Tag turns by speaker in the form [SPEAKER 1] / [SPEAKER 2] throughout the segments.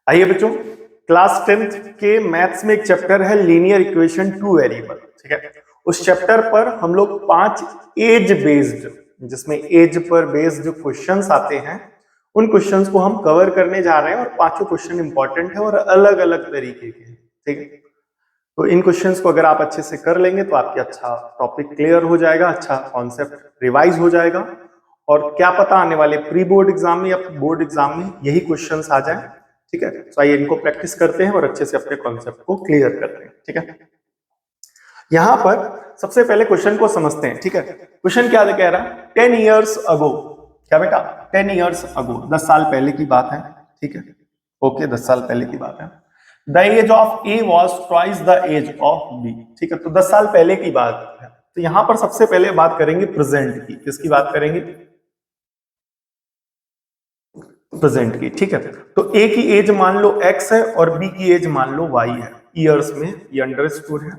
[SPEAKER 1] आइए बच्चों, class 10th के मैथ्स में एक चैप्टर है लीनियर इक्वेशन टू वेरिएबल। ठीक है, उस चैप्टर पर हम लोग 5 एज बेस्ड, जिसमें एज पर बेस्ड क्वेश्चंस आते हैं, उन क्वेश्चंस को हम कवर करने जा रहे हैं और पांचों क्वेश्चन इंपॉर्टेंट है और अलग अलग तरीके के। ठीक है, तो इन क्वेश्चंस को अगर आप अच्छे से कर लेंगे तो आपके अच्छा टॉपिक क्लियर हो जाएगा, अच्छा कॉन्सेप्ट रिवाइज हो जाएगा और क्या पता आने वाले प्री बोर्ड एग्जाम में या बोर्ड एग्जाम में यही क्वेश्चंस आ जाए। ठीक है, तो आइए इनको प्रैक्टिस करते हैं और अच्छे से अपने कॉन्सेप्ट को क्लियर करते हैं। ठीक है, यहां पर सबसे पहले क्वेश्चन को समझते हैं। ठीक है, क्वेश्चन क्या कह रहा है? 10 ईयर्स अगो, क्या बेटा 10 ईयर्स अगो, 10 साल पहले की बात है। ठीक है, ओके, 10 साल पहले की बात है। The age of A was twice the age of B. ठीक है, तो 10 साल पहले की बात है, तो यहां पर सबसे पहले बात करेंगे प्रेजेंट की। किसकी बात करेंगे? प्रेजेंट की। ठीक है, तो ए की एज मान लो x है और बी की एज मान लो y है। ईयर्स में ये अंडरस्टूड है।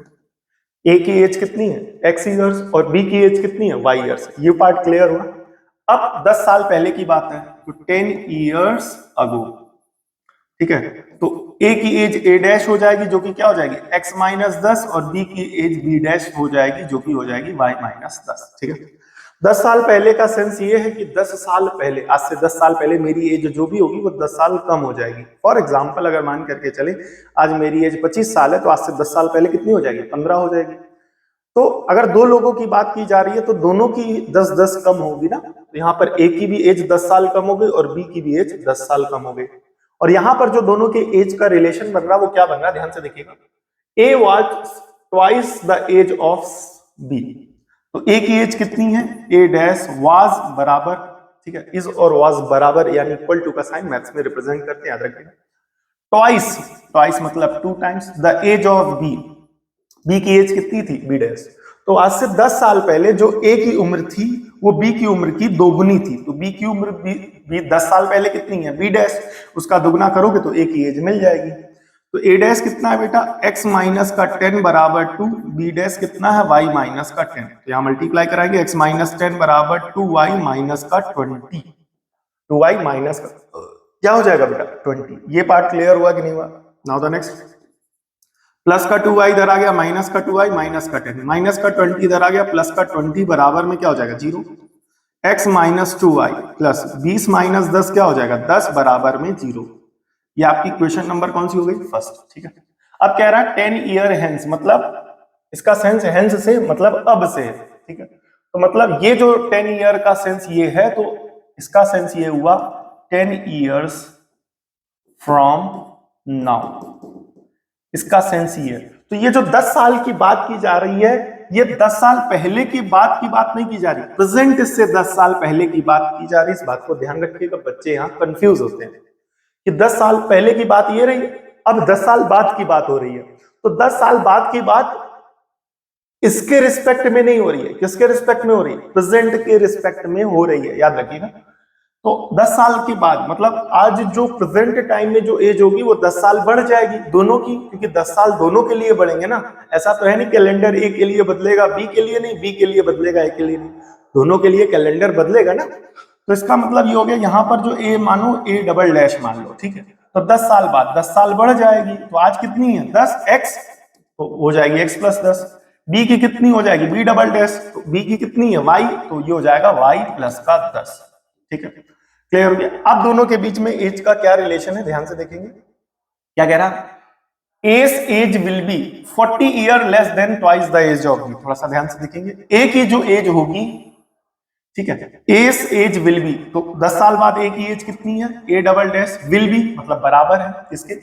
[SPEAKER 1] ए की एज कितनी है? x ईयर्स और बी की एज कितनी है? y years. ये पार्ट क्लियर हुआ। अब 10 साल पहले की बात है, तो 10 ईयर्स अगो। ठीक है, तो ए की एज a डैश हो जाएगी, जो कि क्या हो जाएगी? x माइनस 10, और b की एज b डैश हो जाएगी, जो कि हो जाएगी y माइनस 10। ठीक है, 10 साल पहले का सेंस ये है कि 10 साल पहले, आज से 10 साल पहले मेरी एज जो भी होगी वो 10 साल कम हो जाएगी। फॉर एग्जांपल अगर मान करके चले आज मेरी एज 25 साल है, तो आज से 10 साल पहले कितनी हो जाएगी? 15 हो जाएगी। तो अगर दो लोगों की बात की जा रही है तो दोनों की 10-10 कम होगी ना। तो यहाँ पर ए की भी एज 10 साल कम हो गई और बी की भी एज 10 साल कम हो गई। और यहाँ पर जो दोनों के एज का रिलेशन बन रहा है वो क्या बन रहा है? ध्यान से देखिएगा, A was twice the age of B. तो ए की एज कितनी है? ए डैश वाज बराबर, ठीक है, इज और वाज बराबर यानी इक्वल टू का साइन मैथ्स में रिप्रेजेंट करते हैं, याद रखिएगा। ट्वाइस, ट्वाइस मतलब 2 times the age of B. B की एज कितनी थी? B dash. तो आज से 10 साल पहले जो ए की उम्र थी वो बी की उम्र की दोगुनी थी। तो बी की उम्र बी 10 साल पहले कितनी है? B dash. उसका दुगना करोगे तो ए की एज मिल जाएगी। तो ए डैश कितना है बेटा? x माइनस का 10 बराबर 2, बी डैश कितना है? y माइनस का 10। तो यहाँ मल्टीप्लाई कराएंगे, x माइनस 10 बराबर 2y माइनस का 20। 2y माइनस का क्या हो जाएगा बेटा? 20। ये पार्ट क्लियर हुआ कि नहीं हुआ? नाउ द नेक्स्ट, प्लस का 2y इधर आ गया, माइनस का 2y माइनस का 10, माइनस का 20 इधर आ गया, प्लस का 20 बराबर में क्या हो जाएगा? 0। x minus 2y plus 20 minus 10 क्या हो जाएगा? 10 बराबर में 0। ये आपकी क्वेश्चन नंबर कौन सी हो गई? फर्स्ट। ठीक है, अब कह रहा है 10 ईयर हेंस, मतलब इसका सेंस हेंस से मतलब अब से है। ठीक है, तो मतलब ये जो 10 ईयर का सेंस ये है, तो इसका सेंस ये हुआ 10 ईयर्स फ्रॉम नाउ। इसका सेंस ये है। तो ये जो 10 साल की बात की जा रही है, ये 10 साल पहले की बात नहीं की जा रही, प्रेजेंट से 10 साल पहले की बात की जा रही। इस बात को ध्यान रखिएगा, बच्चे यहाँ कंफ्यूज होते हैं कि 10 साल पहले की बात ये रही, अब 10 साल बाद की बात हो रही है। तो 10 साल बाद की बात इसके रिस्पेक्ट में नहीं हो रही है। किसके रिस्पेक्ट में हो रही है? प्रेजेंट के रिस्पेक्ट में हो रही है, याद रखिएगा। तो 10 साल के बाद मतलब आज जो प्रेजेंट टाइम में जो एज होगी वो 10 साल बढ़ जाएगी दोनों की, क्योंकि 10 साल दोनों के लिए बढ़ेंगे ना। ऐसा तो है नहीं कैलेंडर ए के लिए बदलेगा बी के लिए नहीं, बी के लिए बदलेगा ए के लिए नहीं, दोनों के लिए कैलेंडर बदलेगा ना। तो इसका मतलब ये हो गया, यहाँ पर जो ए मानो ए डबल डैश मान लो। ठीक है, तो 10 साल बाद 10 साल बढ़ जाएगी। तो आज कितनी है? 10x, तो हो जाएगी x प्लस 10। बी की कितनी हो जाएगी? बी डबल डैश, तो बी की कितनी है? y, तो ये हो जाएगा y प्लस का 10। ठीक है, क्लियर हो गया। अब दोनों के बीच में एज का क्या रिलेशन है? ध्यान से देखेंगे, क्या कह रहा है? A's age will be 40 year less than twice the age of B. थोड़ा सा ध्यान से देखेंगे, ए की जो एज होगी, ठीक है, एस एज विल बी, तो 10 साल बाद ए की एज कितनी है? ए डबल डैश विल बी मतलब बराबर है इसके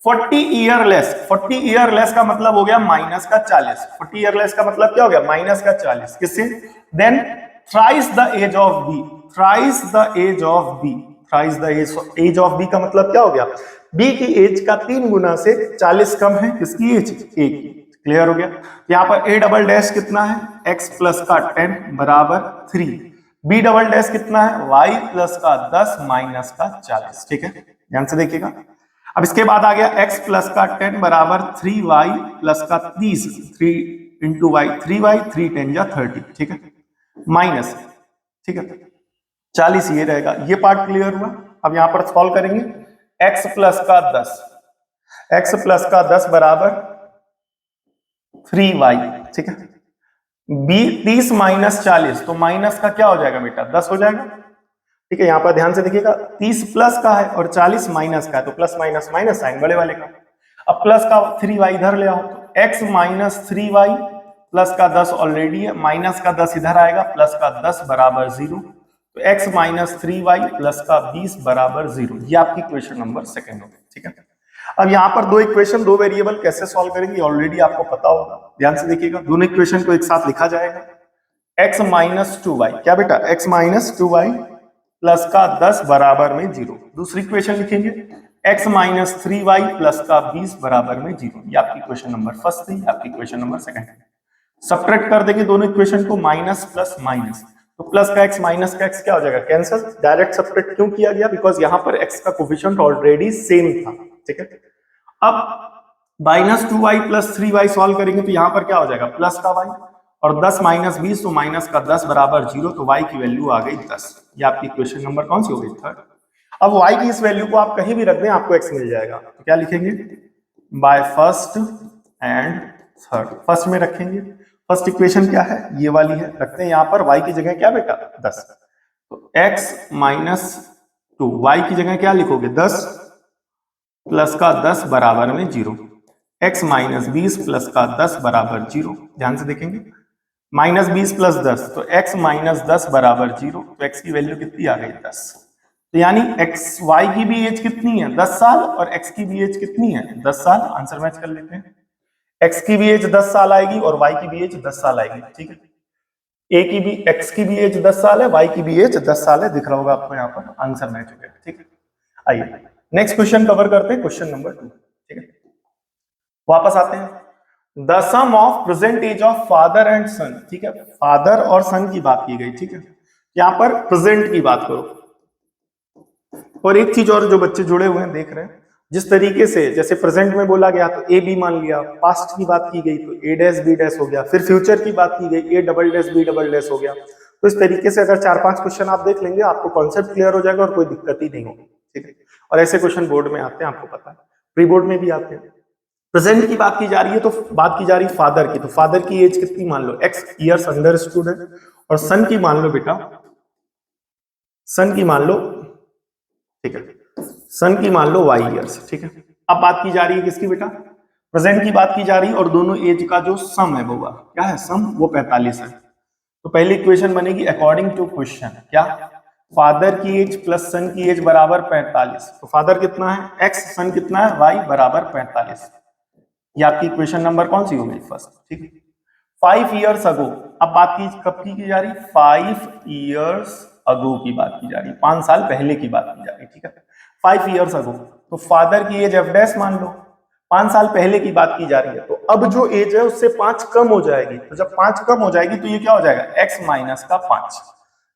[SPEAKER 1] 40 ईयर लेस। 40 ईयर लेस का मतलब हो गया माइनस का 40। 40 ईयर लेस का मतलब क्या हो गया? माइनस का 40। किससे? Then thrice the age of B, thrice the age of B, thrice the age of B का मतलब क्या हो गया? बी की एज का 3 गुना से 40 कम है। किसकी एज? ए की। क्लियर हो गया। यहाँ पर ए डबल डैश कितना है? x प्लस का 10 बराबर 3। बी डबल डैश कितना है? y प्लस का 10 माइनस का 40। ठीक है, ध्यान से देखिएगा। अब इसके बाद आ गया x प्लस का 10 बराबर 3y प्लस का 30, 3 इंटू वाई, 3y, 3 10 या 30। ठीक है, माइनस, ठीक है, 40 ये रहेगा। ये पार्ट क्लियर हुआ। अब यहां पर सॉल्व करेंगे, x प्लस का 10, x प्लस का 10 बराबर 3y, ठीक है। 30 माइनस 40, तो माइनस का क्या हो जाएगा बेटा 10 हो जाएगा, ठीक है। यहाँ पर ध्यान से देखिएगा 30 प्लस का है और 40 माइनस का है, तो प्लस माइनस माइनस साइन बड़े वाले का। अब प्लस का 3y इधर ले आओ, तो x माइनस 3y प्लस का 10 ऑलरेडी है, माइनस का 10 इधर आएगा, प्लस का 10 बराबर 0, तो x माइनस 3y प्लस का 20 बराबर 0। ये आपकी क्वेश्चन नंबर सेकंड हो गई, ठीक है। अब यहाँ पर दो इक्वेशन, दो वेरिएबल कैसे सॉल्व करेंगे ऑलरेडी आपको पता होगा, ध्यान से देखिएगा। दोनों इक्वेशन को एक साथ लिखा जाएगा, x माइनस 2y, क्या बेटा x माइनस 2y प्लस का 10 बराबर में 0। दूसरी इक्वेशन लिखेंगे x माइनस 3y प्लस का 20 बराबर में 0। ये आपकी क्वेश्चन नंबर फर्स्ट थी, आपकी क्वेश्चन नंबर सेकंड। सब्ट्रैक्ट कर देंगे दोनों इक्वेशन को, माइनस प्लस माइनस, तो प्लस का x माइनस का x क्या हो जाएगा कैंसिल। डायरेक्ट सब्ट्रैक्ट क्यों किया गया, बिकॉज यहाँ पर x का कोफिशिएंट ऑलरेडी सेम था, ठीक है। अब minus 2y plus 3y solve करेंगे तो यहाँ पर क्या हो जाएगा प्लस का y, और 10 माइनस 20, तो माइनस का 10 बराबर 0, तो y की वैल्यू आ गई 10। ये आपकी क्वेश्चन नंबर कौन सी हो गई थर्ड। अब y की इस वैल्यू को आप कहीं भी रख दें आपको x मिल जाएगा, तो क्या लिखेंगे by first and third. First में रखेंगे, फर्स्ट इक्वेशन क्या है ये वाली है, रखते हैं यहाँ पर y की जगह क्या बेटा 10, तो x माइनस 2, y की जगह क्या लिखोगे 10 प्लस का 10 बराबर में 0, x माइनस 20 प्लस का 10 बराबर 0। ध्यान से देखेंगे माइनस 20 प्लस 10, तो x माइनस 10 बराबर 0, तो x की वैल्यू कितनी आ गई 10। तो यानी y की भी एज कितनी है 10 साल और x की भी एज कितनी है 10 साल। आंसर मैच कर लेते हैं, x की भी एज 10 साल आएगी और y की भी एज 10 साल आएगी, ठीक है। x की भी एज 10 साल है, y की भी एज 10 साल है, दिख रहा होगा आपको यहाँ पर, आंसर मैच हो गया, ठीक है। आइए नेक्स्ट क्वेश्चन कवर करते हैं, क्वेश्चन नंबर 2, ठीक है। वापस आते हैं, the sum of present age of father and son, ठीक है। फादर और सन की बात की गई, ठीक है। यहां पर प्रेजेंट की बात करो, और एक चीज और जो बच्चे जुड़े हुए हैं देख रहे हैं, जिस तरीके से जैसे प्रेजेंट में बोला गया तो ए बी मान लिया, पास्ट की बात की गई तो ए डैश बी डैश हो गया, फिर फ्यूचर की बात की गई A double dash B double dash हो गया। तो इस तरीके से अगर 4-5 क्वेश्चन आप देख लेंगे आपको कॉन्सेप्ट क्लियर हो जाएगा और कोई दिक्कत ही नहीं होगी, ठीक है। और ऐसे क्वेश्चन बोर्ड में आते हैं, आपको पता है, प्री बोर्ड में भी आते हैं। प्रेजेंट की बात की जा रही है तो बात की जा रही है फादर की, तो फादर की एज कितनी मान लो x ईयर्स अंडरस्टूड है, और सन की मान लो बेटा, सन की मान लो, ठीक है, सन की मान लो y ईयर्स, ठीक है। अब बात की जा रही है किसकी बेटा, प्रेजेंट की बात की जा रही है, और दोनों एज का जो सम है वो क्या है सम, वो 45 है। तो पहली इक्वेशन बनेगी अकॉर्डिंग टू क्वेश्चन, क्या फादर की एज प्लस सन की एज बराबर 45, तो फादर कितना है x, सन कितना है y बराबर 45। ये आपकी इक्वेशन नंबर कौन सी हो गई फर्स्ट, ठीक है। 5 इयर्स अगो, अब बात की कब की जा रही, 5 इयर्स अगो की बात की जा रही, 5 साल पहले की बात की जा रही, ठीक है। 5 इयर्स अगो, तो फादर की एज एफ डैश मान लो, 5 साल पहले की बात की जा रही है, तो अब जो एज है उससे 5 कम हो जाएगी, तो जब 5 कम हो जाएगी तो ये क्या हो जाएगा x माइनस का 5,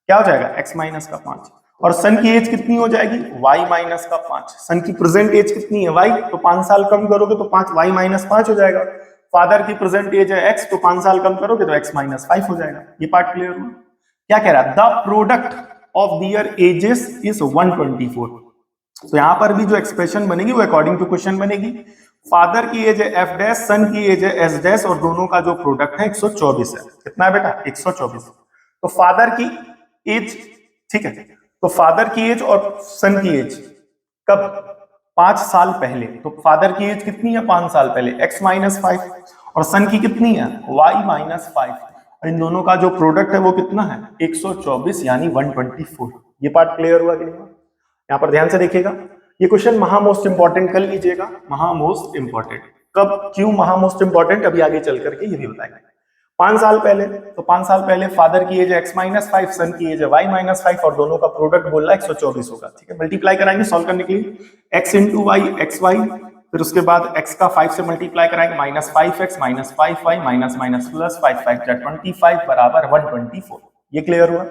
[SPEAKER 1] क्या हो जाएगा x माइनस का 5। और सन की एज कितनी हो जाएगी y माइनस का 5, सन की प्रेजेंट एज कितनी है y, तो 5 साल कम करोगे तो 5 y माइनस 5 हो जाएगा। फादर की प्रेजेंट एज है x, तो 5 साल कम करोगे तो x माइनस 5 हो जाएगा। ये पार्ट क्लियर हुआ। क्या कह रहा है, the product of their ages is 124। तो यहां पर भी जो एक्सप्रेशन बनेगी वो अकॉर्डिंग टू क्वेश्चन बनेगी। फादर की एज है एफ डैश, सन की एज है एस डैश, और दोनों का जो प्रोडक्ट है 124 है। कितना है बेटा 124। तो फादर की एज, ठीक है, तो फादर की एज और सन की एज कब, 5 साल पहले, तो फादर की एज कितनी है 5 साल पहले x माइनस 5, और सन की कितनी है y माइनस 5, और इन दोनों का जो प्रोडक्ट है वो कितना है 124 यानी 124। ये पार्ट क्लियर हुआ कि नहीं हुआ। यहाँ पर ध्यान से देखिएगा, ये क्वेश्चन महा मोस्ट इंपॉर्टेंट कर लीजिएगा, महा मोस्ट इंपॉर्टेंट। कब क्यों महा मोस्ट इंपॉर्टेंट अभी आगे चल करके ये भी बताएंगे। 5 साल पहले, तो 5 साल पहले फादर की एज है x माइनस 5, सन की एज है y माइनस 5, और दोनों का प्रोडक्ट बोल रहा है 124 होगा, ठीक है। मल्टीप्लाई कराएंगे सॉल्व करने के लिए, x into Y X Y, फिर उसके बाद x का 5 से मल्टीप्लाई कराएंगे, minus 5x minus 5y minus minus plus 5 25 बराबर 124। ये क्लियर हुआ।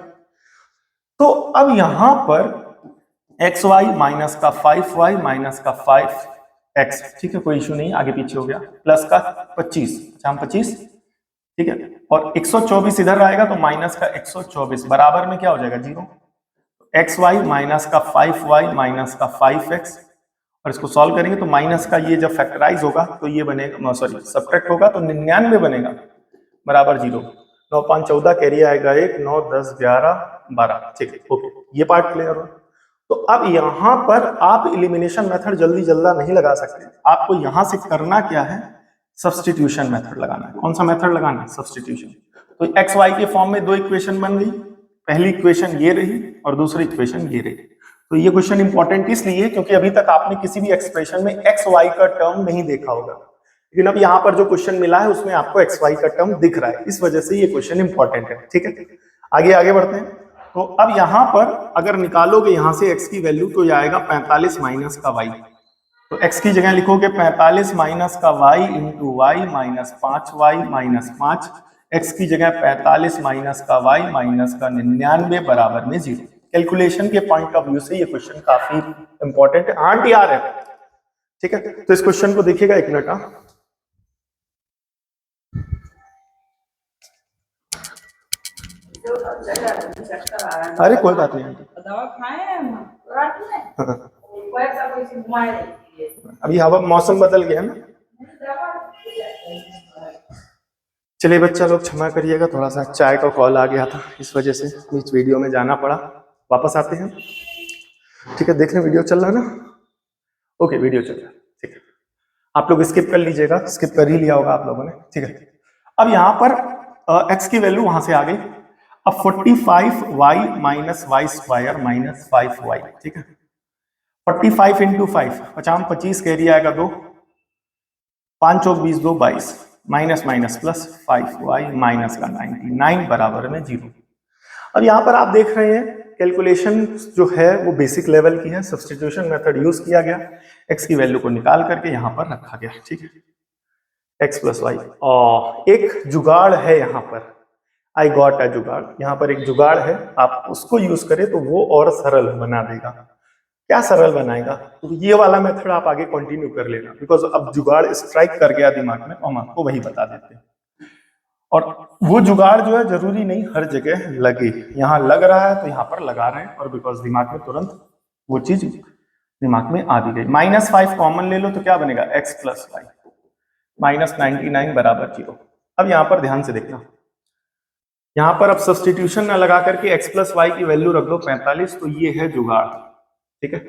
[SPEAKER 1] तो अब यहां पर xy माइनस का 5y माइनस का 5x, ठीक है, कोई इश्यू नहीं, आगे पीछे हो गया, प्लस का 25, 25, ठीक है, और 124 इधर आएगा तो माइनस का 124 बराबर में क्या हो जाएगा 0। xy माइनस का 5y माइनस का 5x, और इसको सॉल्व करेंगे तो माइनस का ये जब फैक्टराइज होगा तो ये बनेगा, सॉरी सब्ट्रैक्ट होगा तो 99 बनेगा बराबर 0। 9 5 14 कैरी आएगा 1, 9 10 11 12। ठीक है, ओके, ये पार्ट क्लियर हो। तो अब यहां पर आप एलिमिनेशन मेथड जल्दी जल्दा नहीं लगा सकते, आपको यहां से करना क्या है, सब्स्टिट्यूशन मेथड लगाना है। कौन सा मेथड लगाना है, सब्स्टिट्यूशन। तो एक्स वाई के फॉर्म में दो इक्वेशन बन गई, पहली इक्वेशन ये रही और दूसरी इक्वेशन ये रही। तो ये क्वेश्चन इंपॉर्टेंट इसलिए क्योंकि अभी तक आपने किसी भी एक्सप्रेशन में एक्स वाई का टर्म नहीं देखा होगा, लेकिन अब यहाँ पर जो क्वेश्चन मिला है उसमें आपको एक्स वाई का टर्म दिख रहा है, इस वजह से ये क्वेश्चन इंपॉर्टेंट है। ठीक है, आगे बढ़ते हैं। तो अब यहाँ पर अगर निकालोगे यहाँ से x की वैल्यू तो आएगा 45 माइनस का y। तो x की जगह लिखोगे 45 माइनस का y into Y minus 5y minus 5। x की जगह 45 माइनस का y माइनस का 99 बराबर में 0। कैलकुलेशन के पॉइंट ऑफ व्यू से ये क्वेश्चन काफी इंपॉर्टेंट है, हाँ यार है। ठीक है, तो इस क्वेश्चन को देखिएगा एक मिनट। अरे कोई बात नहीं, अभी हवा मौसम बदल गया ना। चलिए बच्चा लोग क्षमा करिएगा, थोड़ा सा चाय का कॉल आ गया था, इस वजह से बीच वीडियो में जाना पड़ा। वापस आते हैं। ठीक है, देख रहे वीडियो चल रहा है ना, ओके वीडियो चल रहा है। ठीक है, आप लोग स्किप कर लीजिएगा, स्किप कर ही लिया होगा आप लोगों ने। ठीक है, अब यहाँ पर x की वैल्यू वहां से आ गई। अब 45y minus Y square minus 5y। ठीक है, 45 इंटू 5 50 25 कैरी आएगा 2, 5 चौक 20 2 22 minus minus plus 5y minus का 99 बराबर में 0। अब यहाँ पर आप देख रहे हैं कैलकुलेशन जो है वो बेसिक लेवल की है, सब्स्टिट्यूशन मेथड यूज किया गया, x की वैल्यू को निकाल करके यहाँ पर रखा गया। ठीक है, x प्लस वाई। और एक जुगाड़ है यहाँ पर, आई गॉट अ जुगाड़, यहाँ पर एक जुगाड़ है, आप उसको यूज करें तो वो और सरल बना देगा। क्या सरल बनाएगा, तो ये वाला मेथड आप आगे कंटिन्यू कर लेना, बिकॉज अब जुगाड़ स्ट्राइक कर गया दिमाग में तो हम आपको वही बता देते हैं। और वो जुगाड़ जो है जरूरी नहीं हर जगह लगे, यहाँ लग रहा है तो यहाँ पर लगा रहे हैं, और बिकॉज दिमाग में तुरंत वो चीज दिमाग में आ भी गई। -5 कॉमन ले लो तो क्या बनेगा, x प्लस वाई माइनस 99 बराबर 0। अब यहाँ पर ध्यान से देखना, यहाँ पर अब सब्स्टिट्यूशन ना लगा करके x प्लस वाई की वैल्यू रख दो 45, तो ये है जुगाड़। ठीक है,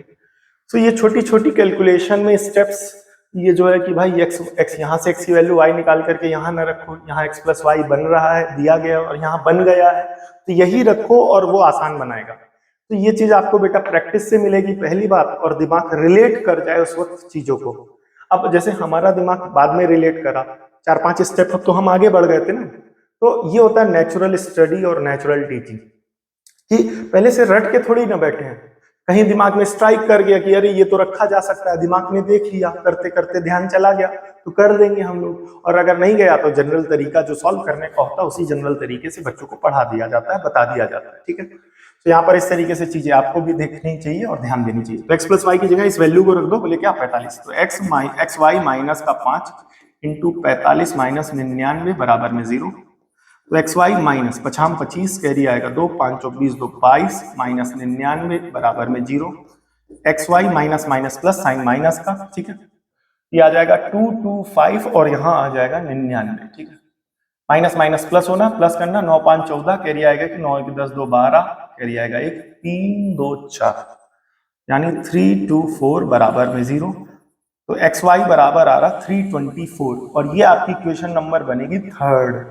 [SPEAKER 1] तो ये छोटी छोटी कैलकुलेशन में स्टेप्स, ये जो है कि भाई x यहाँ से x की वैल्यू y निकाल करके यहाँ ना रखो, यहाँ x प्लस वाई बन रहा है दिया गया और यहाँ बन गया है तो यही रखो और वो आसान बनाएगा। तो ये चीज आपको बेटा प्रैक्टिस से मिलेगी पहली बात, और दिमाग रिलेट कर जाए उस वक्त चीजों को। अब जैसे हमारा दिमाग बाद में रिलेट करा, 4-5 स्टेप अब तो हम आगे बढ़ गए थे ना। तो ये होता है नेचुरल स्टडी और नेचुरल टीचिंग, कि पहले से रट के थोड़ी ना बैठे हैं, कहीं दिमाग में स्ट्राइक कर गया कि अरे ये तो रखा जा सकता है, दिमाग ने देख लिया, करते करते ध्यान चला गया तो कर देंगे हम लोग, और अगर नहीं गया तो जनरल तरीका जो सॉल्व करने का होता है उसी जनरल तरीके से बच्चों को पढ़ा दिया जाता है, बता दिया जाता है। ठीक है, तो यहाँ पर इस तरीके से चीजें आपको भी देखनी चाहिए और ध्यान देनी चाहिए। तो x प्लस वाई की जगह इस वैल्यू को रख दो, बोले क्या 45, तो एक्स वाई माइनस का 5 इंटू 45 माइनस 99 बराबर में 0। तो एक्स वाई माइनस 50 25 कैरी आएगा 2, 5 चौक 20 2 22 माइनस 99 बराबर में 0। X Y minus minus plus sign minus का। ठीक है, ये आ जाएगा 2 2 5 और यहाँ आ जाएगा 99। ठीक है, माइनस माइनस प्लस होना, प्लस करना, 9 5 14 कैरी आएगा कि 9 1 10 2 12 कैरी आएगा 1 3 2 4 यानी 3 2 4 बराबर में 0। तो एक्स वाई बराबर आ रहा 324 और ये आपकी क्वेश्चन नंबर बनेगी थर्ड।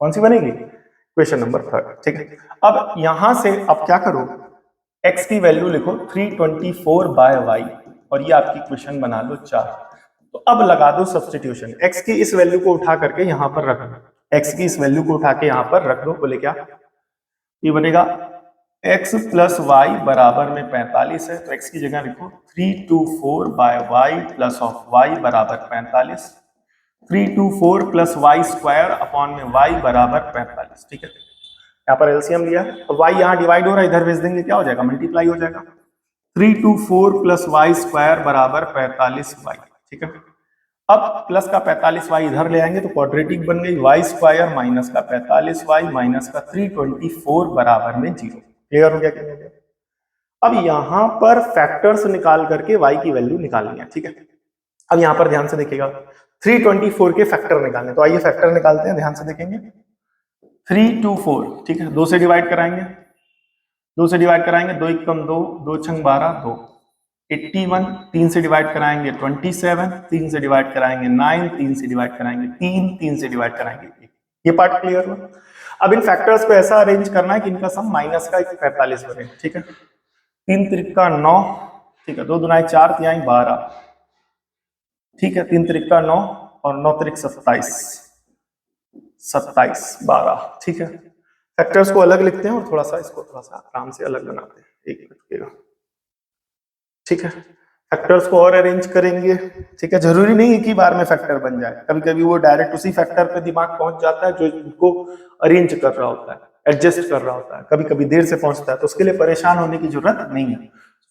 [SPEAKER 1] कौन सी बनेगी, क्वेश्चन नंबर थर्ड। ठीक है, अब यहां से अब क्या करो, x की वैल्यू लिखो 324 बाय y और ये आपकी क्वेश्चन बना लो 4। तो अब लगा दो सब्स्टिट्यूशन, x की इस वैल्यू को उठा करके यहां पर रख दो, x की इस वैल्यू को उठा के यहां पर रख दो, बोले क्या, ये बनेगा x प्लस वाई बराबर में 45 है, तो x की जगह लिखो 324 by y plus of y बराबर 45। 324 प्लस वाई स्क्वायर अपॉन में y बराबर 45। ठीक है, यहाँ पर एलसीएम लिया है, तो y यहाँ डिवाइड हो रहा है, इधर भेज देंगे क्या हो जाएगा, मल्टीप्लाई हो जाएगा। 324 प्लस वाई स्क्वायर बराबर 45y। ठीक है, अब प्लस का 45y इधर ले आएंगे तो क्वाड्रेटिक बन गई, y स्क्वायर माइनस का 45y माइनस का 324 बराबर में 0। क्लियर हो गया, क्लियर हो गया। अब यहां पर फैक्टर्स निकाल करके y की वैल्यू निकालनी है, ठीक है। अब यहां पर ध्यान से देखिएगा 324 के फैक्टर निकालने, तो आइए फैक्टर निकालते हैं, ध्यान से देखेंगे। 324, ठीक है, 2 से डिवाइड कराएंगे, 2 से डिवाइड कराएंगे, 2 1 कम 2, 2 छंग 12, 2 81, 3 से डिवाइड कराएंगे 27, 3 से डिवाइड कराएंगे 9, 3 से डिवाइड कराएंगे 3, 3 से डिवाइड कराएंगे 1। ये पार्ट क्लियर हुआ। अब इन फैक्टर्स को ऐसा अरेंज करना है कि इनका सम माइनस का 45 बने, ठीक है। 3 त्रिका 9, ठीक है, 2 दुनाई 4 तिहाई 12, ठीक है, 3 त्रिका 9 और 9 त्रिक 27, 27 12, ठीक है। फैक्टर्स को अलग लिखते हैं और थोड़ा सा इसको थोड़ा सा आराम से अलग बनाते हैं, एक मिनट रुकिएगा, ठीक है। फैक्टर्स को और अरेंज करेंगे, ठीक है। जरूरी नहीं है कि बार में फैक्टर बन जाए, कभी कभी वो डायरेक्ट उसी फैक्टर पे दिमाग पहुंच जाता है जो इनको अरेंज कर रहा होता है, एडजस्ट कर रहा होता है, कभी कभी देर से पहुंचता है, तो उसके लिए परेशान होने की जरूरत नहीं है।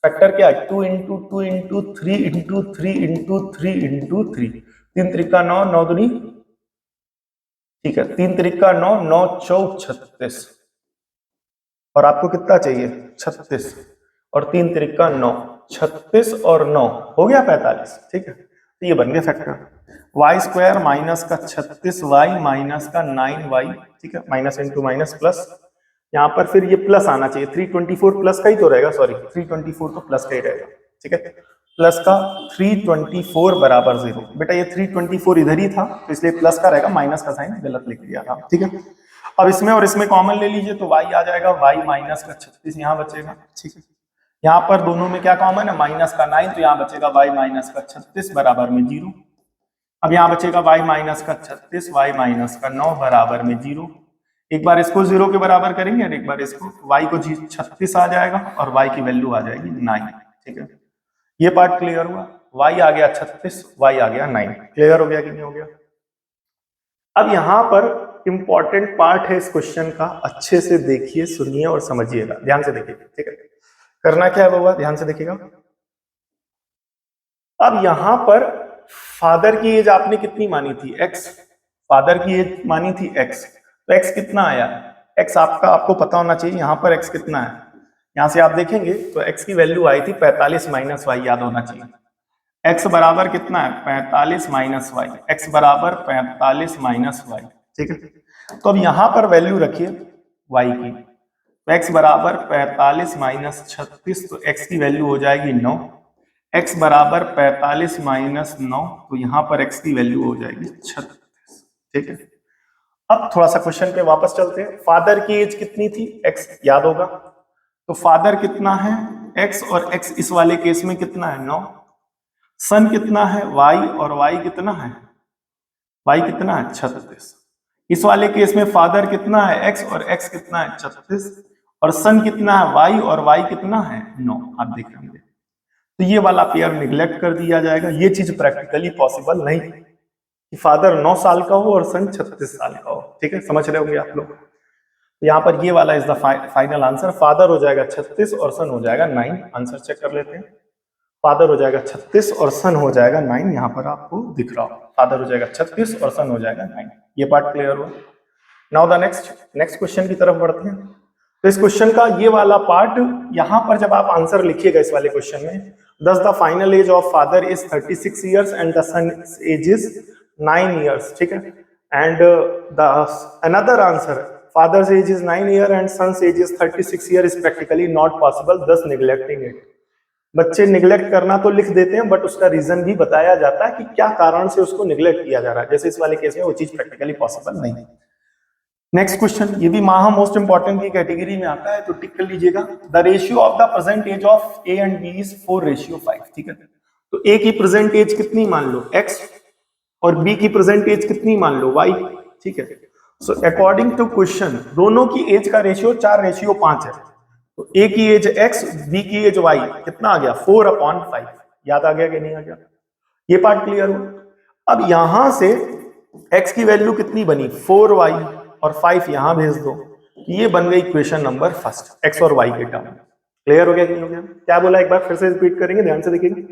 [SPEAKER 1] फैक्टर क्या है, 2 into 2 into 3 into 3 into 3 into 3, 3 Trika 9, 9 दूनी, ठीक है, 3 त्रिका 9, 9 चौक 36, और आपको कितना चाहिए 36, और 3 त्रिका 9, 36 और 9 हो गया 45, ठीक है। तो ये बन गया फैक्टर वाई स्क्वायर माइनस का 36y माइनस का 9y, ठीक है, माइनस इंटू माइनस प्लस, यहाँ पर फिर ये प्लस आना चाहिए, 324 प्लस का ही तो रहेगा, सॉरी 324 तो प्लस का ही रहेगा, ठीक है, प्लस का 324 बराबर 0। बेटा ये 324 इधर ही था तो इसलिए प्लस का रहेगा, माइनस का साइन गलत लिख दिया था, ठीक है। अब इसमें और इसमें कॉमन ले लीजिए तो y आ जाएगा, y माइनस का 36 यहाँ बचेगा, ठीक है। यहाँ पर दोनों में क्या कॉमन है, माइनस का 9, तो यहाँ बचेगा y माइनस का 36 बराबर में 0। अब यहाँ बचेगा y माइनस का 36, y माइनस का 9 बराबर में 0। एक बार इसको 0 के बराबर करेंगे और एक बार इसको, y को 36 आ जाएगा और y की वैल्यू आ जाएगी 9, ठीक है। ये पार्ट क्लियर हुआ, y आ गया 36, y आ गया 9, क्लियर हो गया कि नहीं हो गया। अब यहां पर इंपॉर्टेंट पार्ट है इस क्वेश्चन का, अच्छे से देखिए, सुनिए और समझिएगा, ध्यान से देखिए, ठीक है। करना क्या है बाबा, ध्यान से देखिएगा। अब यहां पर फादर की एज आपने कितनी मानी थी, x, फादर की एज मानी थी x, तो x कितना आया, x आपको पता होना चाहिए, यहां पर x कितना है, यहां से आप देखेंगे तो x की वैल्यू आई थी 45 माइनस वाई, याद होना चाहिए। x बराबर कितना है 45 माइनस वाई, x बराबर 45 माइनस वाई, ठीक है। तो अब यहां पर वैल्यू रखिए y की, तो x बराबर 45 माइनस 36, तो x की वैल्यू हो जाएगी 9, x बराबर 45 माइनस 9, तो यहां पर x की वैल्यू हो जाएगी 36, ठीक है। अब थोड़ा सा क्वेश्चन पे वापस चलते हैं। फादर की एज कितनी थी, x याद होगा, तो फादर कितना है x, और x इस वाले केस में कितना है 9, सन कितना है y, और y कितना है, y कितना है 36। इस वाले केस में फादर कितना है x, और x कितना है 36, और सन कितना है y, और y कितना है 9, आप देख रहे हैं। तो ये वाला पेयर निगलेक्ट कर दिया जाएगा, ये चीज प्रैक्टिकली पॉसिबल नहीं कि फादर 9 साल का हो और सन 36 साल का हो, ठीक है, समझ रहे होंगे आप लोग। तो यहाँ पर ये वाला is the final answer, father हो जाएगा 36 और सन हो जाएगा 9। आंसर चेक कर लेते हैं, फादर हो जाएगा 36 और सन हो जाएगा 9, यहाँ पर आपको दिख रहा हो, फादर हो जाएगा 36 और सन हो जाएगा 9। ये पार्ट क्लियर हुआ। नाउ द नेक्स्ट क्वेश्चन की तरफ बढ़ते हैं। तो इस क्वेश्चन का ये वाला पार्ट, यहाँ पर जब आप आंसर लिखिएगा इस वाले क्वेश्चन में, thus the final age of father is 36 years and the son's age is 9 years, ठीक है। and the another answer, father's age is 9 year and son's age is 36 year is practically not possible, thus neglecting it। बच्चे neglect करना तो लिख देते हैं, but उसका reason भी बताया जाता है कि क्या कारण से उसको निगलेक्ट किया जा रहा है, जैसे इस वाले केस में वो चीज प्रैक्टिकली पॉसिबल नहीं है। नेक्स्ट क्वेश्चन, ये भी महा मोस्ट इंपॉर्टेंट की कैटेगरी में आता है, तो टिक कर लीजिएगा। The ratio of the present age of A and B is 4:5, ठीक है। तो ए की प्रेजेंट एज कितनी मान लो x, और बी की प्रेजेंट एज कितनी मान लो y, ठीक है। सो अकॉर्डिंग टू क्वेश्चन दोनों की एज का रेशियो 4:5 है, तो ए की एज x, बी की एज y, कितना आ गया 4/5, याद आ गया कि नहीं आ गया, ये पार्ट क्लियर हुआ। अब यहां से x की वैल्यू कितनी बनी 4y और 5 यहां भेज दो, ये बन गई इक्वेशन नंबर फर्स्ट, x और y के टर्म। क्लियर हो गया कि नहीं हो गया, क्या बोला एक बार फिर से रिपीट करेंगे, ध्यान से देखिएगा।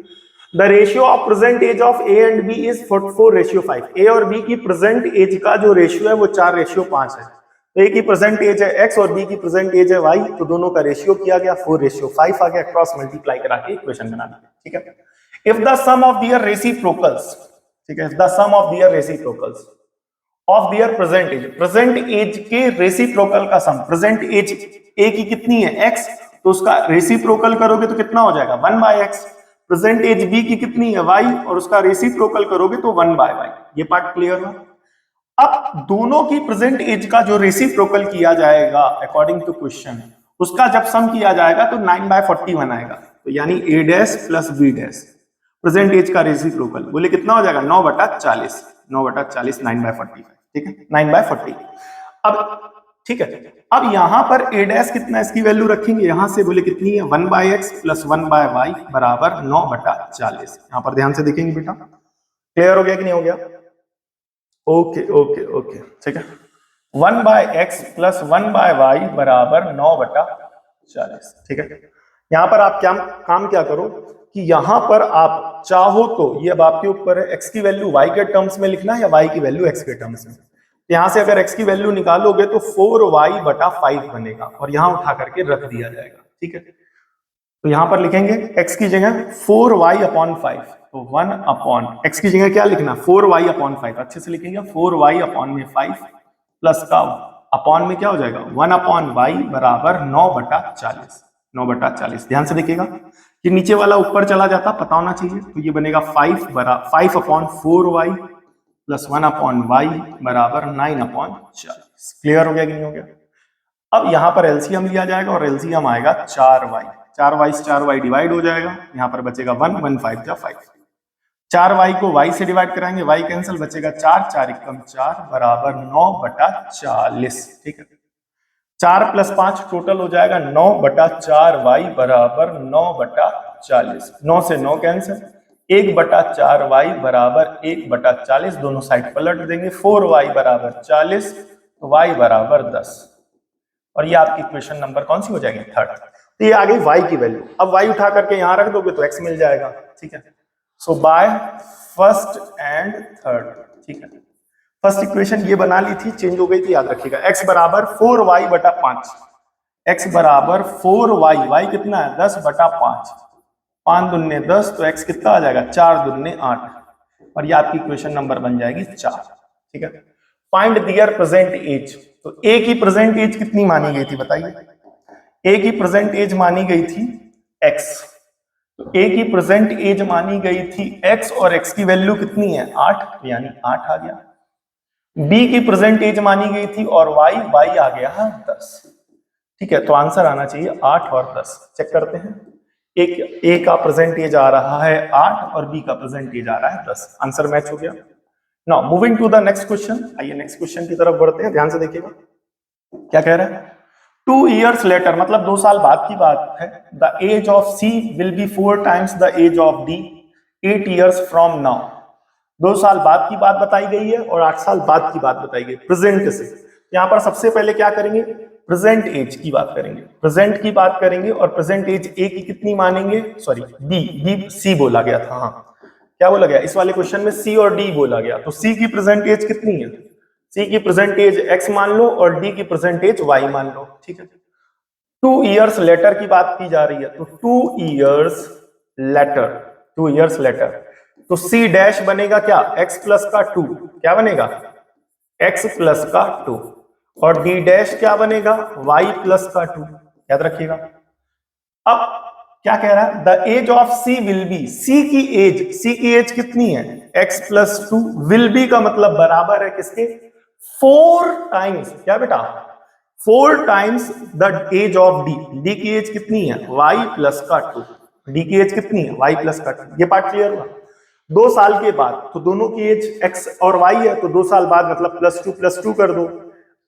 [SPEAKER 1] The ratio of present age of A and B is 4:5। A और बी की प्रेजेंट एज का जो रेशियो है वो 4:5 है। तो ए की प्रेजेंट एज है x और बी की प्रेजेंट एज है y, तो दोनों का रेशियो किया गया 4:5 आ गया, क्रॉस मल्टीप्लाई करा के इक्वेशन बना दिया। ठीक है, if the sum of their reciprocals, ठीक है, the sum of their reciprocals of their present age के रेसिप्रोकल का सम, प्रेजेंट एज ए की कितनी है x, तो उसका रेसिप्रोकल करोगे तो कितना हो जाएगा 1/x। प्रेजेंट एज बी की कितनी है y, और उसका रेसिप्रोकल करोगे तो 1/y। ये पार्ट क्लियर हुआ। अब दोनों की प्रेजेंट एज का जो रेसिप्रोकल किया जाएगा अकॉर्डिंग टू क्वेश्चन, उसका जब सम किया जाएगा तो 9/41 आएगा, तो यानी a dash plus b dash present age का रेसिप्रोकल, बोले कितना हो जाएगा 9/40, 9/40 9/45, ठीक है 9/40। अब ठीक है, अब यहां पर a डैश कितना इसकी वैल्यू रखेंगे, यहां से बोले कितनी है 1/x प्लस 1/y बराबर 9/40। यहां पर ध्यान से देखेंगे बेटा, क्लियर हो गया कि नहीं हो गया? ओके ओके ओके, ठीक है, 1/x प्लस 1/y बराबर 9/40। ठीक है, यहां पर आप क्या काम क्या करो कि यहां पर आप चाहो तो ये अब आपके ऊपर है, x की वैल्यू y के टर्म्स में लिखना है या y की वैल्यू x के टर्म्स में। यहां से अगर x की वैल्यू निकालोगे तो 4y/5 बनेगा और यहां उठा करके रख दिया जाएगा। ठीक है, तो यहां पर लिखेंगे x की जगह 4y/5, तो 1 x की जगह क्या लिखना 4y/5, अच्छे से लिखेंगे 4y/5 प्लस का अपॉन में क्या हो जाएगा 1/y बराबर 9/40, 9/40। ध्यान से देखिएगा कि नीचे वाला ऊपर चला जाता, पता होना चाहिए, तो ये बनेगा 5/4y प्लस 1/y बराबर 9/40। क्लियर हो गया कि नहीं हो गया? अब यहां पर एलसीएम लिया जाएगा और एलसीएम आएगा 4y, 4y से 4y डिवाइड हो जाएगा, यहां पर बचेगा 1, 1 5 जा 5, 4y को y से डिवाइड कराएंगे, y कैंसिल, बचेगा 4, 4 एकम 4 बराबर 9/40। ठीक है, 4 प्लस 5 टोटल हो जाएगा 9/4y बराबर 9/40, 9 से 9 कैंसिल, 1/4y बराबर 1/40, दोनों साइड पलट देंगे, 4y बराबर 40 तो y बराबर 10, और ये आपकी इक्वेशन नंबर कौन सी हो जाएगी 3rd। तो ये आ गई y की वैल्यू। अब y उठा करके यहां रख दोगे तो x मिल जाएगा। ठीक है, सो बाय फर्स्ट एंड थर्ड। ठीक है, फर्स्ट इक्वेशन ये बना ली थी, चेंज हो गई थी, याद रखिएगा। x बराबर 4y/5, x बराबर 4y, y कितना है 10/5, 5 दूने 10, तो x कितना आ जाएगा 4 दूने 8, और ये आपकी इक्वेशन नंबर बन जाएगी 4। ठीक है, फाइंड दियर प्रेजेंट एज, तो a की प्रेजेंट एज कितनी मानी गई थी बताइए? a की प्रेजेंट एज मानी गई थी x, तो a की प्रेजेंट एज मानी गई थी x, और x की वैल्यू कितनी है 8, यानी 8 आ गया। b की प्रेजेंट एज मानी गई थी और y आ गया 10। ठीक है, तो आंसर आना चाहिए 8 और 10। चेक करते हैं, एक a का प्रेजेंट एज आ रहा है 8 और b का प्रेजेंट एज आ रहा है 10, आंसर मैच हो गया। Now moving to the next question, आइए नेक्स्ट क्वेश्चन की तरफ बढ़ते हैं, ध्यान से देखिएगा क्या कह रहा है। 2 years later, मतलब 2 साल बाद की बात है, the age of C will be 4 times the age of D 8 years from now। 2 साल बाद की बात बताई गई है और 8 साल बाद की बात बताई गई प्रेजेंट से। यहां पर सबसे पहले क्या करेंगे, प्रेजेंट एज की बात करेंगे, प्रेजेंट की बात करेंगे, और प्रेजेंट एज ए की कितनी मानेंगे, सॉरी बी सी बोला गया था, हाँ क्या बोला गया इस वाले क्वेश्चन में, सी और डी बोला गया, तो सी की प्रेजेंट एज कितनी है, सी की प्रेजेंट एज x मान लो और डी की प्रेजेंट एज y मान लो। ठीक है, 2 years लेटर की बात की जा रही है, तो 2 years लेटर, 2 years लेटर, तो c डैश बनेगा क्या x प्लस का 2, क्या बनेगा x प्लस का 2, और d डैश क्या बनेगा y प्लस का 2, याद रखिएगा। अब क्या कह रहा है, the age of c will be, c की एज कितनी है x प्लस 2, विल बी का मतलब बराबर है किसके 4 टाइम्स, क्या बेटा 4 times the age of d की एज कितनी है y प्लस का 2, d की एज कितनी है y प्लस का 2। ये पार्ट क्लियर हुआ। 2 साल के बाद, तो दोनों की एज x और y है, तो 2 साल बाद मतलब प्लस टू कर दो।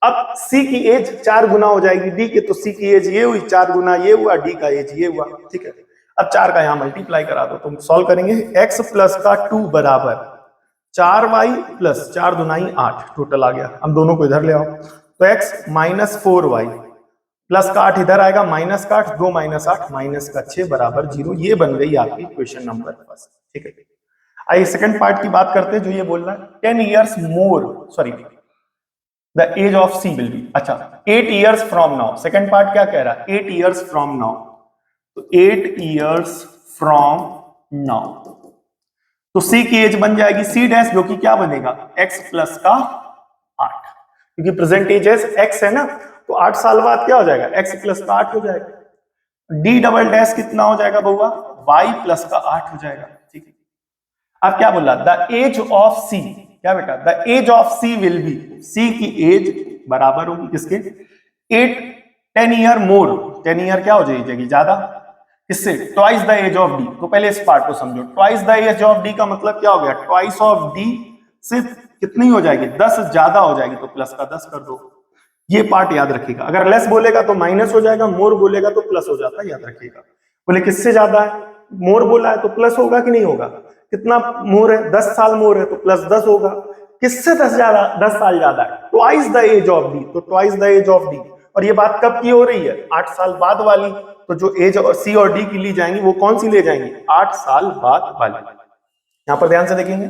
[SPEAKER 1] अब c की एज 4 गुना हो जाएगी d के, तो c की एज ये हुई, 4 गुना ये हुआ, d का एज ये हुआ। ठीक है, अब 4 का यहां मल्टीप्लाई करा दो, तुम सॉल्व करेंगे, x प्लस का 2 बराबर 4y प्लस 4 दुनाई 8 टोटल आ गया। हम दोनों को इधर ले आओ, तो x माइनस 4y प्लस का 8 इधर आएगा, माइनस का 8, 2 माइनस 8 माइनस का 6 बराबर 0। ये बन गई आपकी क्वेश्चन नंबर 1। ठीक है, आइए सेकंड पार्ट की बात करते हैं, जो ये बोल रहा है 10 years more, sorry the age of C will be, अच्छा 8 years from now, second part क्या कह रहा है 8 years फ्रॉम नाउ, तो 8 years फ्रॉम नाउ, तो सी की एज बन जाएगी सी डैश, जो कि क्या बनेगा x प्लस का 8, क्योंकि प्रेजेंट एज x है ना, तो 8 साल बाद क्या हो जाएगा x प्लस का 8 हो जाएगा। डी डबल डैश कितना हो जाएगा बउआ y प्लस का 8 हो जाएगा, ठीक है। अब क्या बोला द एज ऑफ सी, क्या बेटा the age of C will be, C की एज बराबर होगी किसके 10 ईयर मोर, 10 ईयर क्या हो जाएगी ज्यादा, किससे twice the age of D. तो पहले इस पार्ट को समझो, twice the age of D का मतलब क्या हो गया, ट्वाइस ऑफ डी से कितनी हो जाएगी 10 ज्यादा हो जाएगी, तो प्लस का 10 कर दो, ये पार्ट याद रखिएगा। अगर लेस बोलेगा तो माइनस हो जाएगा, मोर बोलेगा तो प्लस हो जाता है, याद रखिएगा। बोले किससे ज्यादा है, मोर बोला है तो प्लस होगा कि नहीं होगा, कितना मोर है 10 साल मोर है तो प्लस 10 होगा, किससे 10 ज्यादा 10 साल ज्यादा है, twice the age of D, तो twice the age of D. और ये बात कब की हो रही है 8 साल बाद वाली, तो जो एज और सी और डी की ली जाएंगी वो कौन सी ले जाएंगी 8 साल बाद वाली। यहां पर ध्यान से देखेंगे,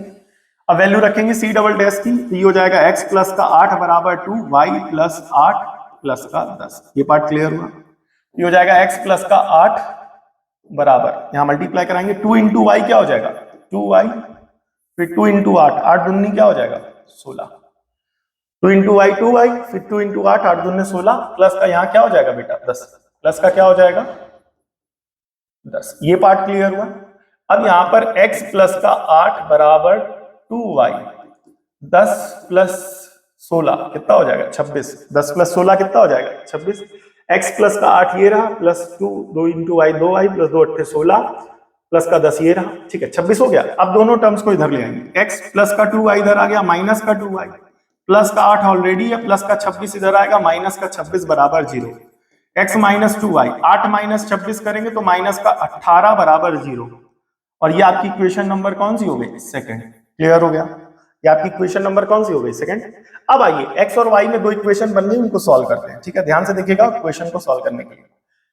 [SPEAKER 1] अब वैल्यू रखेंगे सी डबल डैश की, तो ये हो जाएगा x प्लस का 8 बराबर 2, y प्लस 8 प्लस का 10, ये पार्ट क्लियर हुआ। ये हो जाएगा x प्लस का 8 बराबर, यहां मल्टीप्लाई कराएंगे 2 इंटू वाई क्या हो जाएगा 2y, फिर 2 इंटू 8, 8 दूनी क्या हो जाएगा 16, 2 इंटू वाई 2y, फिर 2 इंटू 8, 8 दूनी 16, प्लस का यहाँ क्या हो जाएगा बेटा 10, प्लस का क्या हो जाएगा 10, ये पार्ट क्लियर हुआ। अब यहां पर x प्लस का 8 बराबर 2y, 10 प्लस 16 कितना हो जाएगा 26, 10 प्लस 16 कितना हो जाएगा 26, x प्लस का 8 ये रहा, plus 2 into Y 2y, plus 2 8 16, plus का 10 ये रहा, ठीक है 26 हो गया। अब दोनों टर्म्स को इधर ले आएंगे, x प्लस का 2y इधर आ गया, माइनस का 2y, प्लस का 8 ऑलरेडी है, प्लस का 26 इधर आएगा, माइनस का 26 बराबर 0, x माइनस 2y, 8 माइनस 26 करेंगे तो माइनस का 18 बराबर 0, और ये आपकी इक्वेशन नंबर कौन सी हो गई सेकंड, क्लियर हो गया, ये आपकी इक्वेशन नंबर कौन सी हो गई सेकंड। अब आइए x और y में दो इक्वेशन बन गई, उनको सॉल्व करते हैं, ठीक है। ध्यान से देखिएगा इक्वेशन को सॉल्व करने के लिए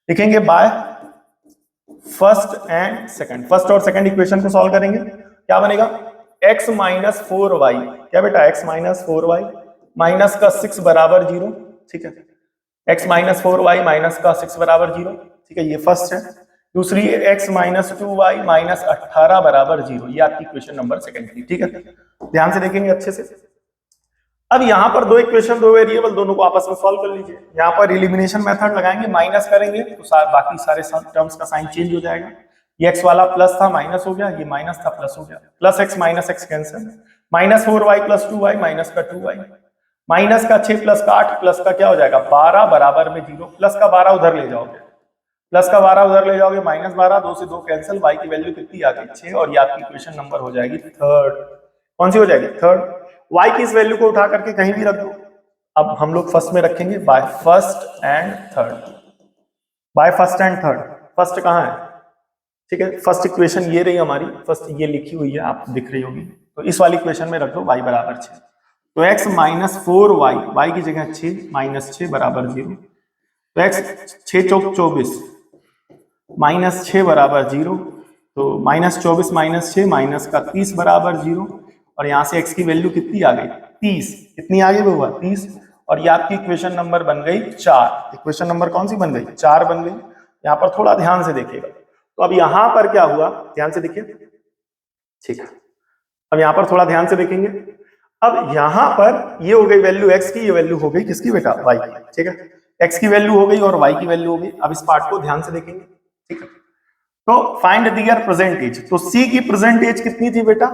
[SPEAKER 1] लिखेंगे by first and second, first और सेकंड इक्वेशन को सॉल्व करेंगे, क्या बनेगा x माइनस 4y, क्या बेटा x माइनस 4y माइनस का 6 बराबर 0, ठीक है, x माइनस 4y माइनस का 6 बराबर 0, ठीक है, ये फर्स्ट है। दूसरी x माइनस 2y माइनस 18 बराबर 0, ये आपकी इक्वेशन नंबर सेकंड थी, ठीक है। ध्यान से देखेंगे अच्छे से। अब यहां पर दो इक्वेशन दो वेरिएबल, दोनों को आपस में सॉल्व कर लीजिए। यहां पर एलिमिनेशन मेथड लगाएंगे, माइनस करेंगे तो बाकी सारे टर्म्स का साइन चेंज हो जाएगा, ये x वाला प्लस था माइनस हो गया, ये माइनस था प्लस हो गया, plus x minus x cancel, minus 4y plus 2y minus का 2y, माइनस का 6 प्लस का 8 प्लस का क्या हो जाएगा 12 बराबर में 0, प्लस का 12 उधर ले जाओगे, प्लस का 12 उधर ले जाओगे, माइनस 12, 2 से 2 कैंसिल, y की वैल्यू कितनी आ गई 6, और ये आपकी इक्वेशन नंबर हो जाएगी थर्ड, कौन सी हो जाएगी थर्ड। y की इस वैल्यू को उठा करके कहीं भी रख दो, अब हम लोग फर्स्ट में रखेंगे by first and third, by first and third, first कहाँ है, ठीक है, फर्स्ट इक्वेशन ये रही हमारी, फर्स्ट ये लिखी हुई है आप दिख रही होगी, तो इस वाली इक्वेशन में रख दो y बराबर 6, तो x माइनस 4y, y की जगह 6 माइनस 6 बराबर 0, तो x 6 चौक 24 माइनस 6 बराबर 0, तो माइनस 24 माइनस 6 माइनस का 30 बराबर 0, और यहां से x की वैल्यू कितनी आ गई 30, कितनी आ गई हुआ 30, और ये आपकी इक्वेशन नंबर बन गई 4, इक्वेशन नंबर कौन सी बन गई 4 बन गई। यहाँ पर थोड़ा ध्यान से देखिएगा, तो अब यहां पर क्या हुआ ध्यान से देखिए, ठीक है, अब यहां पर थोड़ा ध्यान से देखेंगे, अब यहां पर ये हो गई वैल्यू x की, ये वैल्यू हो गई किसकी बेटा y की, ठीक है, x की वैल्यू हो गई और y की वैल्यू हो गई। अब इस पार्ट को ध्यान से देखेंगे, ठीक है, तो फाइंड दियर प्रेजेंट एज, तो c की प्रेजेंट एज कितनी थी बेटा,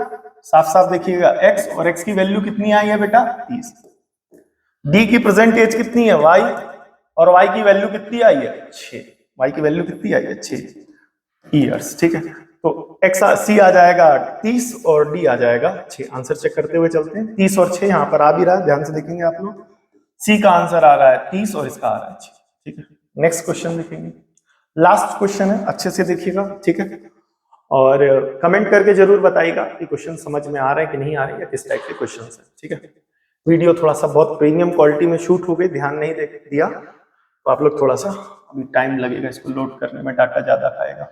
[SPEAKER 1] साफ साफ देखिएगा x, और x की वैल्यू कितनी आई है बेटा 30, d की प्रेजेंट एज कितनी है y, और y की वैल्यू कितनी आई है 6, y की वैल्यू कितनी आई है 6 ईयर्स, ठीक है, तो x c आ जाएगा 30 और d आ जाएगा 6, आंसर चेक करते हुए चलते हैं, 30 और 6 यहाँ पर आ भी रहा है, ध्यान से देखेंगे आप लोग, c का आंसर आ रहा है 30 और इसका आ रहा है 6, ठीक है। नेक्स्ट क्वेश्चन देखेंगे, लास्ट क्वेश्चन है, अच्छे से देखिएगा, ठीक है, और कमेंट करके जरूर बताइएगा कि क्वेश्चन समझ में आ रहे हैं कि नहीं आ रहे, या किस टाइप के क्वेश्चन है, ठीक है। वीडियो थोड़ा सा बहुत प्रीमियम क्वालिटी में शूट हो गई, ध्यान नहीं दिया तो आप लोग थोड़ा सा अभी टाइम लगेगा इसको लोड करने में, डाटा ज्यादा खाएगा।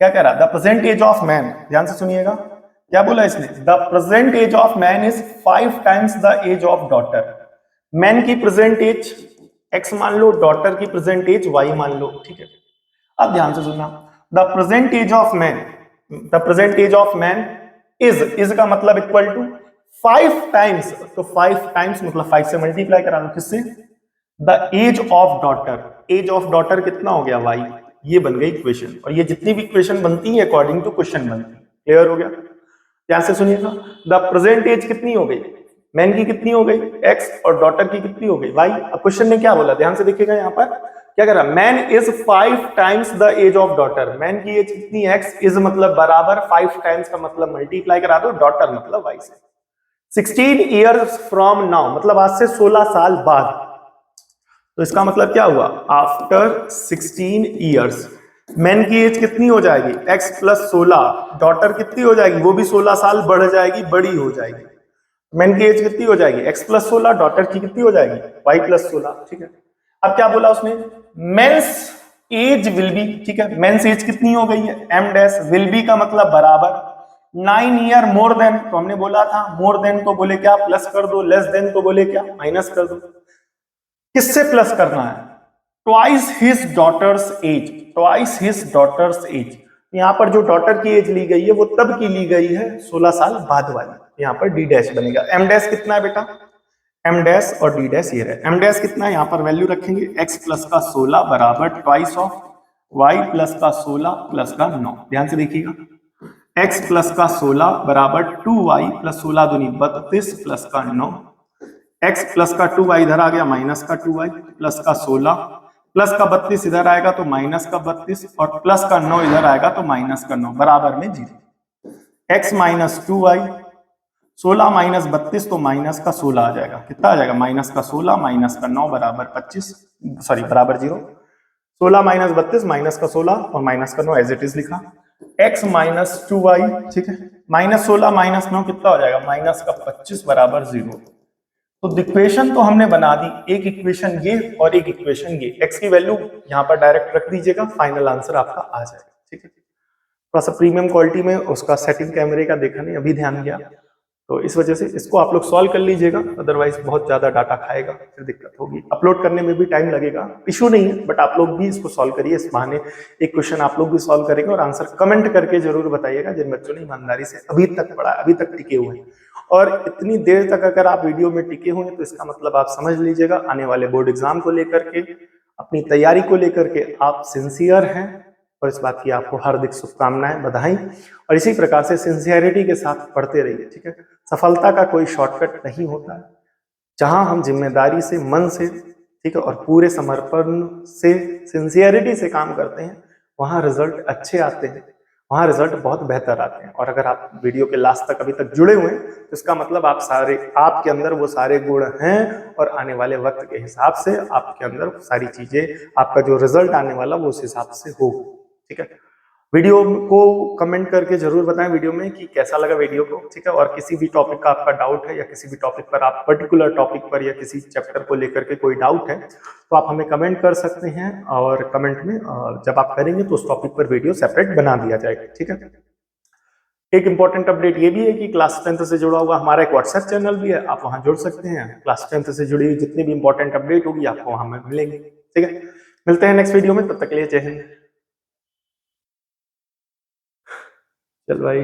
[SPEAKER 1] क्या कह रहा, the present age of man, ध्यान से सुनिएगा क्या बोला इसने, the present age of man is 5 times the age of daughter, man की प्रेजेंट एज x मान लो, डॉटर की प्रेजेंट एज y मान लो, ठीक है। अब ध्यान से सुनना, the present age of man, the present age of man is का मतलब इक्वल टू 5 टाइम्स, तो 5 टाइम्स मतलब 5 से मल्टीप्लाई करा दो, किससे? The age of daughter, age of daughter कितना हो गया y, ये बन गई इक्वेशन। और ये जितनी भी इक्वेशन बनती है अकॉर्डिंग टू क्वेश्चन बनती है। क्लियर हो गया? ध्यान से सुनिएगा, द प्रेजेंट एज कितनी हो गई, मैन की कितनी हो गई x, और डॉटर की कितनी हो गई y। अब क्वेश्चन ने क्या बोला, ध्यान से देखिएगा, यहाँ पर क्या कह रहा, man is 5 times the age of daughter. Man की एज कितनी है x, इज मतलब बराबर 5 टाइम्स का मतलब मल्टीप्लाई करा दो, डॉटर मतलब y से। 16 ईयर्स फ्रॉम नाउ मतलब आज से 16 साल बाद, तो इसका मतलब क्या हुआ, आफ्टर 16 ईयर्स मैन की एज कितनी हो जाएगी x प्लस 16, डॉटर कितनी हो जाएगी, वो भी 16 साल बढ़ जाएगी, बड़ी हो जाएगी। मैन की एज कितनी हो जाएगी x प्लस 16, डॉटर की कितनी हो जाएगी y प्लस 16, ठीक है। अब क्या बोला उसने, मेंस एज विल बी, ठीक है, मेंस एज कितनी हो गई है m डैश, विल बी का मतलब बराबर 9 ईयर मोर देन, तो हमने बोला था मोर देन तो बोले क्या प्लस कर दो, लेस देन तो बोले क्या माइनस कर दो। किससे प्लस करना है, twice his daughters as, twice his daughters as. यहाँ पर जो डॉटर की एज ली गई है वो तब की ली गई है 16 साल बाद वाली, यहाँ पर डी डैश बनेगा। एम डैश कितना है बेटा, एम डैश और डी डैश ये रहे। एम डैश कितना है, यहाँ पर वैल्यू रखेंगे x प्लस का 16 बराबर ट्वाइस ऑफ y प्लस का 16 प्लस का 9। ध्यान से देखिएगा, x प्लस का 16 बराबर 2y प्लस 16 दूनी 32 प्लस का 9, x प्लस का 2y इधर आ गया माइनस का 2y प्लस का 16 प्लस का 32 इधर आएगा तो माइनस का 32 और प्लस का 9 इधर आएगा तो माइनस का 9 बराबर में 0। x माइनस 2y, 16 माइनस 32 तो माइनस का 16 आ जाएगा, कितना आ जाएगा माइनस का 16 माइनस का 9 बराबर 25, सॉरी बराबर 0। 16 माइनस 32 माइनस का 16 और माइनस का 9 एज इट इज लिखा। x माइनस 2y, ठीक है, माइनस 16 माइनस 9 कितना हो जाएगा माइनस का 25 बराबर 0। तो इक्वेशन तो हमने बना दी, एक इक्वेशन ये और एक इक्वेशन ये, x की वैल्यू यहाँ पर डायरेक्ट रख दीजिएगा, फाइनल आंसर आपका आ जाएगा, ठीक है। थोड़ा सा प्रीमियम क्वालिटी में उसका सेटिंग कैमरे का देखा नहीं, अभी ध्यान दिया, तो इस वजह से इसको आप लोग सॉल्व कर लीजिएगा, अदरवाइज बहुत ज्यादा डाटा खाएगा, फिर दिक्कत होगी, अपलोड करने में भी टाइम लगेगा, इशू नहीं है, बट आप लोग भी इसको सॉल्व करिए, इस बहाने एक क्वेश्चन आप लोग भी सॉल्व करेंगे और आंसर कमेंट करके जरूर बताइएगा जिन बच्चों ने ईमानदारी से अभी तक पढ़ा, अभी तक टिके हुए हैं। और इतनी देर तक अगर आप वीडियो में टिके हुए हैं तो इसका मतलब आप समझ लीजिएगा आने वाले बोर्ड एग्जाम को लेकर के, अपनी तैयारी को लेकर के आप सिंसियर हैं, और इस बात की आपको हार्दिक शुभकामनाएं, बधाई। और इसी प्रकार से सिंसियरिटी के साथ पढ़ते रहिए, ठीक है। सफलता का कोई शॉर्टकट नहीं होता है, जहां हम जिम्मेदारी से, मन से, ठीक है, और पूरे समर्पण से, सिंसियरिटी से काम करते हैं, वहां रिजल्ट अच्छे आते हैं, वहां रिजल्ट बहुत बेहतर आते हैं। और अगर आप वीडियो के लास्ट तक अभी तक जुड़े हुए हैं तो इसका मतलब आप सारे, आपके अंदर वो सारे गुण हैं और आने वाले वक्त के हिसाब से आपके अंदर सारी चीजें, आपका जो रिजल्ट आने वाला वो उस हिसाब से होगा, ठीक है। वीडियो को कमेंट करके जरूर बताएं वीडियो में कि कैसा लगा वीडियो को, ठीक है। और किसी भी टॉपिक का आपका डाउट है या किसी भी टॉपिक पर, आप पर्टिकुलर टॉपिक पर या किसी चैप्टर को लेकर के कोई डाउट है तो आप हमें कमेंट कर सकते हैं, और कमेंट में जब आप करेंगे तो उस टॉपिक पर वीडियो सेपरेट बना दिया जाएगा, ठीक है। एक इंपॉर्टेंट अपडेट ये भी है कि क्लास 10th से जुड़ा हुआ हमारा एक व्हाट्सएप चैनल भी है, आप वहां जुड़ सकते हैं। क्लास 10th से जुड़ी हुई जितनी भी इंपॉर्टेंट अपडेट होगी आपको वहां मिलेंगे, ठीक है। मिलते हैं नेक्स्ट वीडियो में, तब तक के लिए जय हिंद। चल भाई।